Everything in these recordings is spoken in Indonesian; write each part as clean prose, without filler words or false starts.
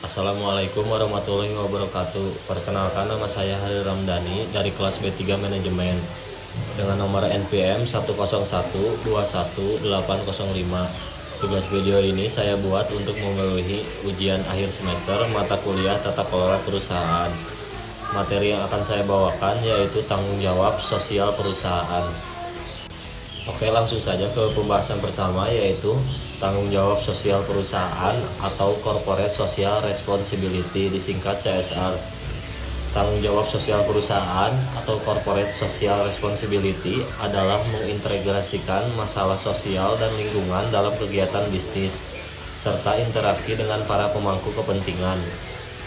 Assalamualaikum warahmatullahi wabarakatuh. Perkenalkan, nama saya Hari Ramdhani dari kelas B3 Manajemen dengan nomor NPM 10121810805. Tugas video ini saya buat untuk memenuhi ujian akhir semester mata kuliah Tata Kelola Perusahaan. Materi yang akan saya bawakan yaitu tanggung jawab sosial perusahaan. Oke, langsung saja ke pembahasan pertama, yaitu tanggung jawab sosial perusahaan atau Corporate Social Responsibility, disingkat CSR. Tanggung jawab sosial perusahaan atau Corporate Social Responsibility adalah mengintegrasikan masalah sosial dan lingkungan dalam kegiatan bisnis serta interaksi dengan para pemangku kepentingan.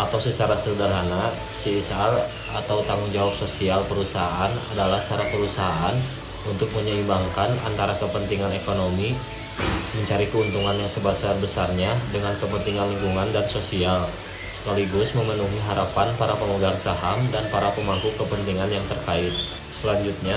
Atau secara sederhana, CSR atau tanggung jawab sosial perusahaan adalah cara perusahaan untuk menyeimbangkan antara kepentingan ekonomi, mencari keuntungan yang sebesar-besarnya dengan kepentingan lingkungan dan sosial, sekaligus memenuhi harapan para pemegang saham dan para pemangku kepentingan yang terkait. Selanjutnya,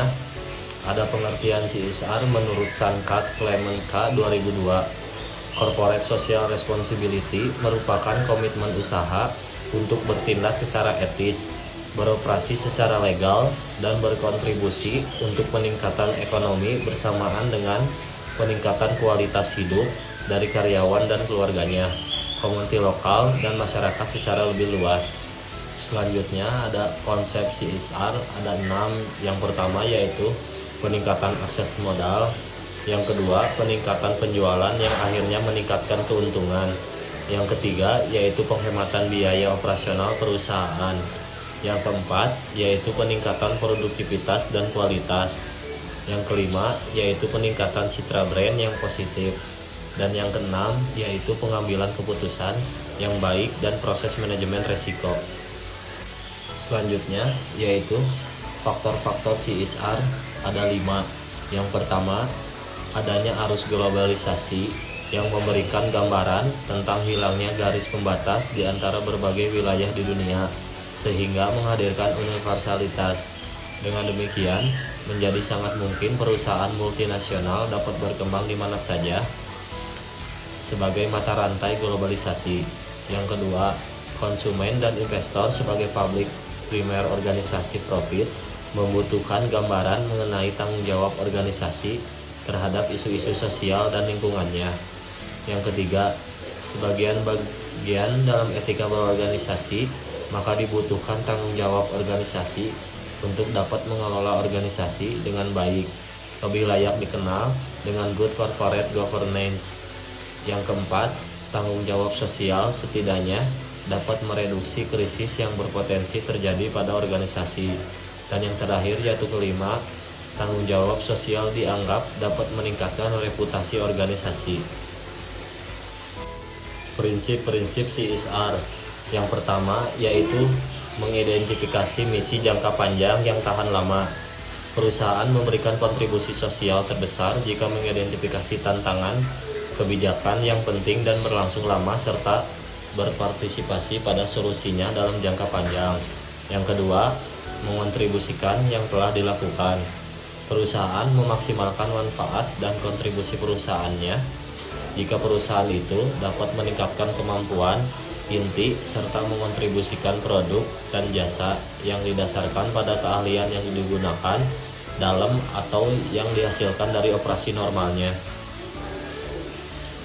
ada pengertian CSR menurut Sankat Clement K. 2002. Corporate Social Responsibility merupakan komitmen usaha untuk bertindak secara etis, beroperasi secara legal, dan berkontribusi untuk peningkatan ekonomi bersamaan dengan peningkatan kualitas hidup dari karyawan dan keluarganya, komunitas lokal, dan masyarakat secara lebih luas. Selanjutnya ada konsep CSR, ada 6. Yang pertama yaitu peningkatan akses modal. Yang kedua, peningkatan penjualan yang akhirnya meningkatkan keuntungan. Yang ketiga yaitu penghematan biaya operasional perusahaan. Yang keempat yaitu peningkatan produktivitas dan kualitas. Yang kelima yaitu peningkatan citra brand yang positif. Dan yang keenam yaitu pengambilan keputusan yang baik dan proses manajemen resiko. Selanjutnya yaitu faktor-faktor CSR, ada 5. Yang pertama, adanya arus globalisasi yang memberikan gambaran tentang hilangnya garis pembatas di antara berbagai wilayah di dunia, sehingga menghadirkan universalitas. Dengan demikian, menjadi sangat mungkin perusahaan multinasional dapat berkembang di mana saja sebagai mata rantai globalisasi. Yang kedua, konsumen dan investor sebagai publik primer organisasi profit membutuhkan gambaran mengenai tanggung jawab organisasi terhadap isu-isu sosial dan lingkungannya. Yang ketiga, sebagian bagian dalam etika berorganisasi, maka dibutuhkan tanggung jawab organisasi untuk dapat mengelola organisasi dengan baik, lebih layak dikenal dengan good corporate governance. Yang keempat, tanggung jawab sosial setidaknya dapat mereduksi krisis yang berpotensi terjadi pada organisasi. Dan yang terakhir yaitu kelima, tanggung jawab sosial dianggap dapat meningkatkan reputasi organisasi. Prinsip-prinsip CSR. Yang pertama yaitu mengidentifikasi misi jangka panjang yang tahan lama. Perusahaan memberikan kontribusi sosial terbesar jika mengidentifikasi tantangan, kebijakan yang penting dan berlangsung lama serta berpartisipasi pada solusinya dalam jangka panjang. Yang kedua, mengontribusikan yang telah dilakukan. Perusahaan memaksimalkan manfaat dan kontribusi perusahaannya jika perusahaan itu dapat meningkatkan kemampuan inti serta mengontribusikan produk dan jasa yang didasarkan pada keahlian yang digunakan dalam atau yang dihasilkan dari operasi normalnya.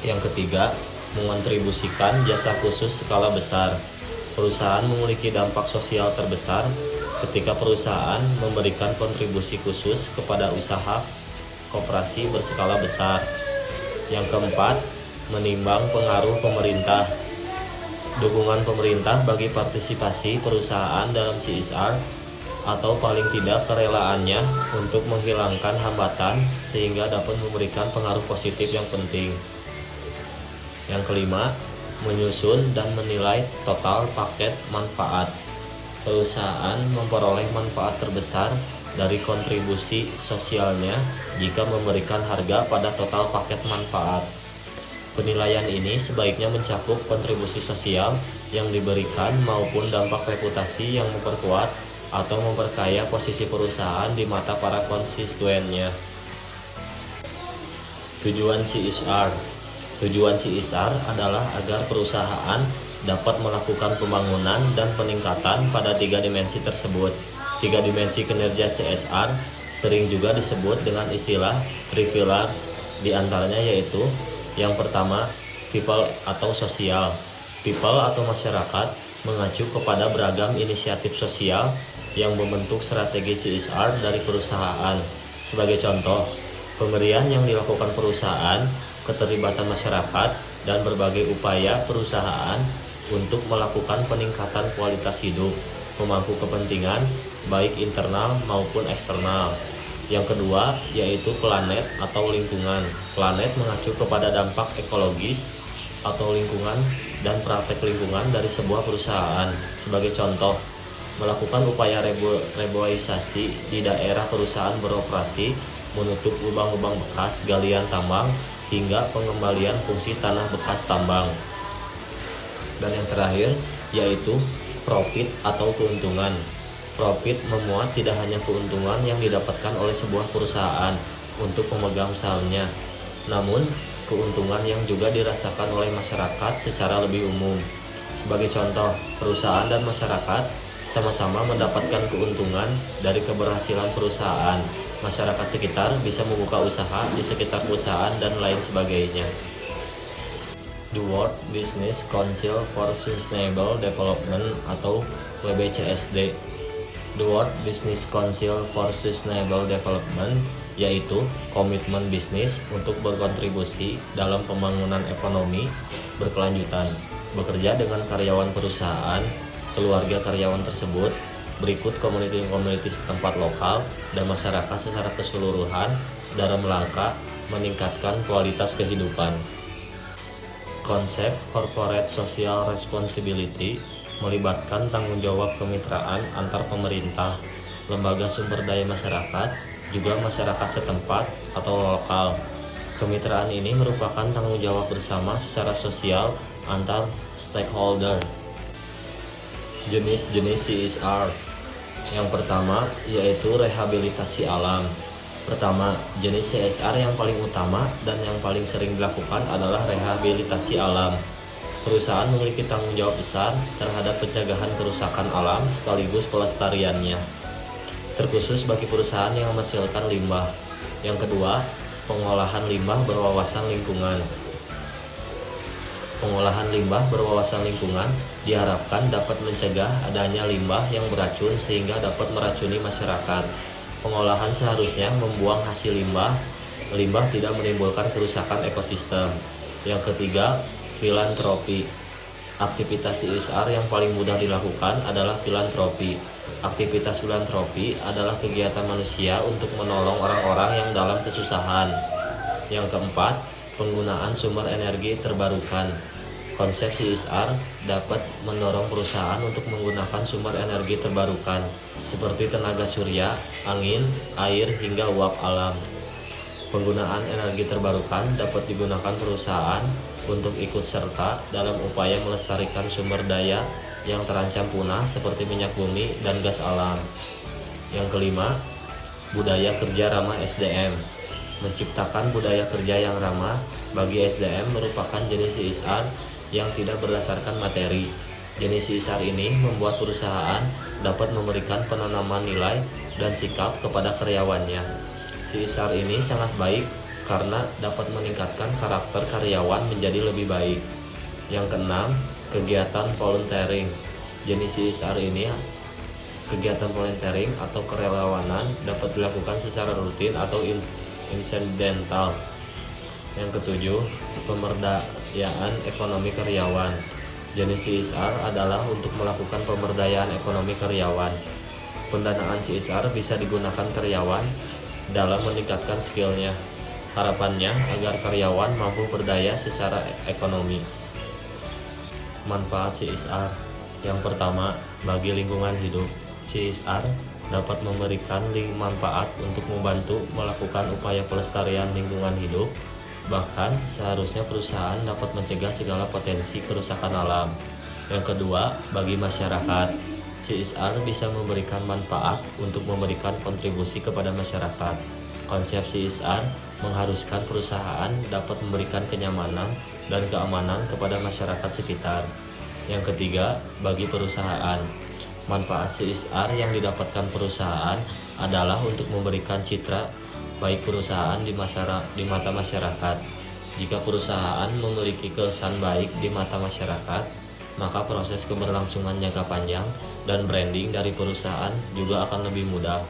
Yang ketiga, mengontribusikan jasa khusus skala besar. Perusahaan memiliki dampak sosial terbesar ketika perusahaan memberikan kontribusi khusus kepada usaha koperasi berskala besar. Yang keempat, menimbang pengaruh pemerintah. Dukungan pemerintah bagi partisipasi perusahaan dalam CSR atau paling tidak kerelaannya untuk menghilangkan hambatan sehingga dapat memberikan pengaruh positif yang penting. Yang kelima, menyusun dan menilai total paket manfaat. Perusahaan memperoleh manfaat terbesar dari kontribusi sosialnya jika memberikan harga pada total paket manfaat. Penilaian ini sebaiknya mencakup kontribusi sosial yang diberikan maupun dampak reputasi yang memperkuat atau memperkaya posisi perusahaan di mata para konstituennya. Tujuan CSR. Tujuan CSR adalah agar perusahaan dapat melakukan pembangunan dan peningkatan pada tiga dimensi tersebut. Tiga dimensi kinerja CSR sering juga disebut dengan istilah three pillars, diantaranya yaitu yang pertama, people atau sosial. People atau masyarakat mengacu kepada beragam inisiatif sosial yang membentuk strategi CSR dari perusahaan. Sebagai contoh, pemberian yang dilakukan perusahaan, keterlibatan masyarakat, dan berbagai upaya perusahaan untuk melakukan peningkatan kualitas hidup, pemangku kepentingan, baik internal maupun eksternal. Yang kedua, yaitu planet atau lingkungan. Planet mengacu kepada dampak ekologis atau lingkungan dan praktek lingkungan dari sebuah perusahaan. Sebagai contoh, melakukan upaya reboisasi di daerah perusahaan beroperasi, menutup lubang-lubang bekas galian tambang, hingga pengembalian fungsi tanah bekas tambang. Dan yang terakhir, yaitu profit atau keuntungan. Profit memuat tidak hanya keuntungan yang didapatkan oleh sebuah perusahaan untuk pemegang sahamnya, namun keuntungan yang juga dirasakan oleh masyarakat secara lebih umum. Sebagai contoh, perusahaan dan masyarakat sama-sama mendapatkan keuntungan dari keberhasilan perusahaan. Masyarakat sekitar bisa membuka usaha di sekitar perusahaan dan lain sebagainya. The World Business Council for Sustainable Development atau WBCSD. The World Business Council for Sustainable Development yaitu komitmen bisnis untuk berkontribusi dalam pembangunan ekonomi berkelanjutan, bekerja dengan karyawan perusahaan, keluarga karyawan tersebut, berikut komunitas setempat lokal, dan masyarakat secara keseluruhan dalam rangka meningkatkan kualitas kehidupan. Konsep Corporate Social Responsibility melibatkan tanggung jawab kemitraan antar pemerintah, lembaga sumber daya masyarakat, juga masyarakat setempat atau lokal. Kemitraan ini merupakan tanggung jawab bersama secara sosial antar stakeholder. Jenis-jenis CSR. Yang pertama yaitu rehabilitasi alam. Pertama, jenis CSR yang paling utama dan yang paling sering dilakukan adalah rehabilitasi alam. Perusahaan memiliki tanggung jawab besar terhadap pencegahan kerusakan alam sekaligus pelestariannya, terkhusus bagi perusahaan yang menghasilkan limbah. Yang kedua, pengolahan limbah berwawasan lingkungan. Pengolahan limbah berwawasan lingkungan diharapkan dapat mencegah adanya limbah yang beracun sehingga dapat meracuni masyarakat. Pengolahan seharusnya membuang hasil limbah. Limbah tidak menimbulkan kerusakan ekosistem. Yang ketiga, filantropi. Aktivitas CSR yang paling mudah dilakukan adalah filantropi. Aktivitas filantropi adalah kegiatan manusia untuk menolong orang-orang yang dalam kesusahan. Yang keempat, penggunaan sumber energi terbarukan. Konsep CSR dapat mendorong perusahaan untuk menggunakan sumber energi terbarukan seperti tenaga surya, angin, air, hingga uap alam. Penggunaan energi terbarukan dapat digunakan perusahaan untuk ikut serta dalam upaya melestarikan sumber daya yang terancam punah seperti minyak bumi dan gas alam. Yang kelima, budaya kerja ramah SDM. Menciptakan budaya kerja yang ramah bagi SDM merupakan jenis CSR yang tidak berdasarkan materi. Jenis CSR ini membuat perusahaan dapat memberikan penanaman nilai dan sikap kepada karyawannya. CSR ini sangat baik karena dapat meningkatkan karakter karyawan menjadi lebih baik. Yang keenam, kegiatan volunteering. Jenis CSR ini, kegiatan volunteering atau kerelawanan, dapat dilakukan secara rutin atau insidental. Yang ketujuh, pemberdayaan ekonomi karyawan. Jenis CSR adalah untuk melakukan pemberdayaan ekonomi karyawan. Pendanaan CSR bisa digunakan karyawan dalam meningkatkan skillnya. Harapannya agar karyawan mampu berdaya secara ekonomi. Manfaat CSR. Yang pertama, bagi lingkungan hidup. CSR dapat memberikan manfaat untuk membantu melakukan upaya pelestarian lingkungan hidup. Bahkan seharusnya perusahaan dapat mencegah segala potensi kerusakan alam. Yang kedua, bagi masyarakat. CSR bisa memberikan manfaat untuk memberikan kontribusi kepada masyarakat. Konsep CSR mengharuskan perusahaan dapat memberikan kenyamanan dan keamanan kepada masyarakat sekitar. Yang ketiga, bagi perusahaan. Manfaat CSR yang didapatkan perusahaan adalah untuk memberikan citra baik perusahaan di mata masyarakat. Jika perusahaan memiliki kesan baik di mata masyarakat, maka proses keberlangsungan jangka panjang dan branding dari perusahaan juga akan lebih mudah.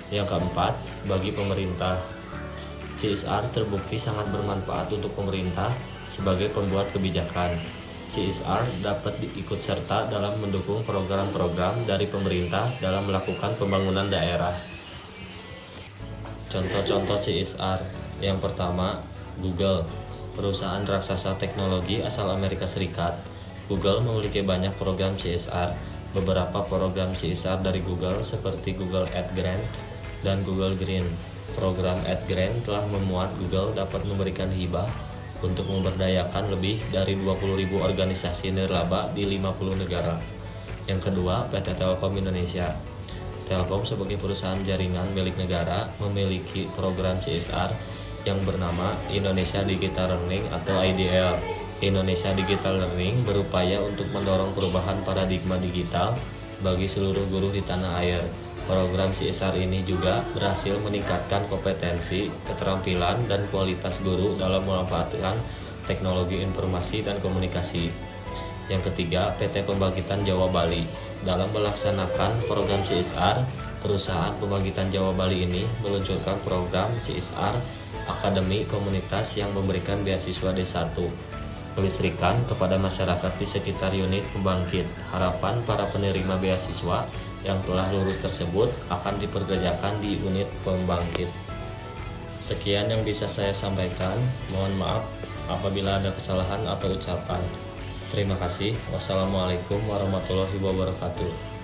Yang keempat, bagi pemerintah. CSR terbukti sangat bermanfaat untuk pemerintah sebagai pembuat kebijakan. CSR dapat diikut serta dalam mendukung program-program dari pemerintah dalam melakukan pembangunan daerah. Contoh-contoh CSR. Yang pertama, Google, perusahaan raksasa teknologi asal Amerika Serikat. Google memiliki banyak program CSR. Beberapa program CSR dari Google seperti Google AdGrant dan Google Green. Program AdGrant telah memuat Google dapat memberikan hibah untuk memberdayakan lebih dari 20.000 organisasi nirlaba di 50 negara. Yang kedua, PT Telkom Indonesia. Telkom sebagai perusahaan jaringan milik negara memiliki program CSR yang bernama Indonesia Digital Learning atau IDL. Indonesia Digital Learning berupaya untuk mendorong perubahan paradigma digital bagi seluruh guru di tanah air. Program CSR ini juga berhasil meningkatkan kompetensi, keterampilan, dan kualitas guru dalam memanfaatkan teknologi informasi dan komunikasi. Yang ketiga, PT Pembangkitan Jawa Bali. Dalam melaksanakan program CSR, perusahaan Pembangkitan Jawa Bali ini meluncurkan program CSR Akademi Komunitas yang memberikan beasiswa D1 kelistrikan kepada masyarakat di sekitar unit pembangkit. Harapan para penerima beasiswa yang telah lulus tersebut akan diperkerjakan di unit pembangkit. Sekian yang bisa saya sampaikan. Mohon maaf apabila ada kesalahan atau ucapan. Terima kasih. Wassalamualaikum warahmatullahi wabarakatuh.